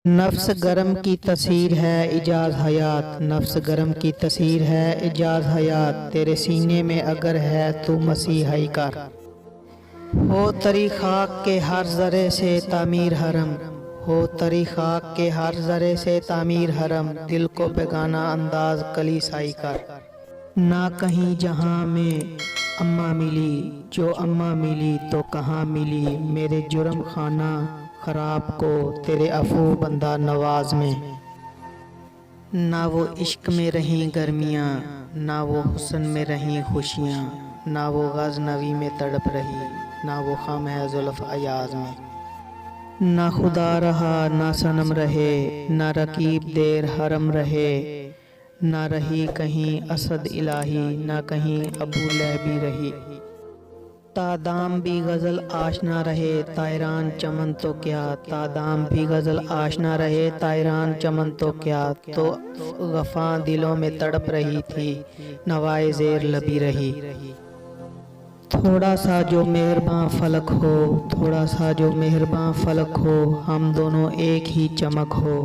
नफ्स गरम की तस्वीर है इजाज़ हयात, नफ्स गरम की तस्वीर है इजाज़ हयात। तेरे सीने में अगर है तू मसीहाई कर, हो तरी खाक के हर ज़रे से तामीर हरम, हो तरी खाक के हर ज़रे से तामीर हरम। दिल को बेगाना अंदाज कलीसाई कर, ना कहीं जहां में अम्मा मिली, जो अम्मा मिली तो कहाँ मिली। मेरे जुर्म खाना खराब को तेरे अफू बंदा नवाज में। ना वो इश्क में रहीं गर्मियाँ, ना वो हुस्न में रहीं खुशियाँ, ना वो गज़नवी में तड़प रही, ना वो ख़म है ज़ुल्फ़ अयाज़ में। ना खुदा रहा ना सनम रहे, ना रकीब देर हरम रहे, ना रही कहीं असद इलाही, ना कहीं अबू लहबी रही। तादाम भी गज़ल आशना रहे तायरान चमन तो क्या, तादाम भी गज़ल आशना रहे तायरान चमन तो क्या। तो गफ़ा दिलों में तड़प रही थी, नवाए ज़ेर लबी रही। थोड़ा सा जो मेहरबान फलक हो, थोड़ा सा जो मेहरबान फलक हो, हम दोनों एक ही चमक हो।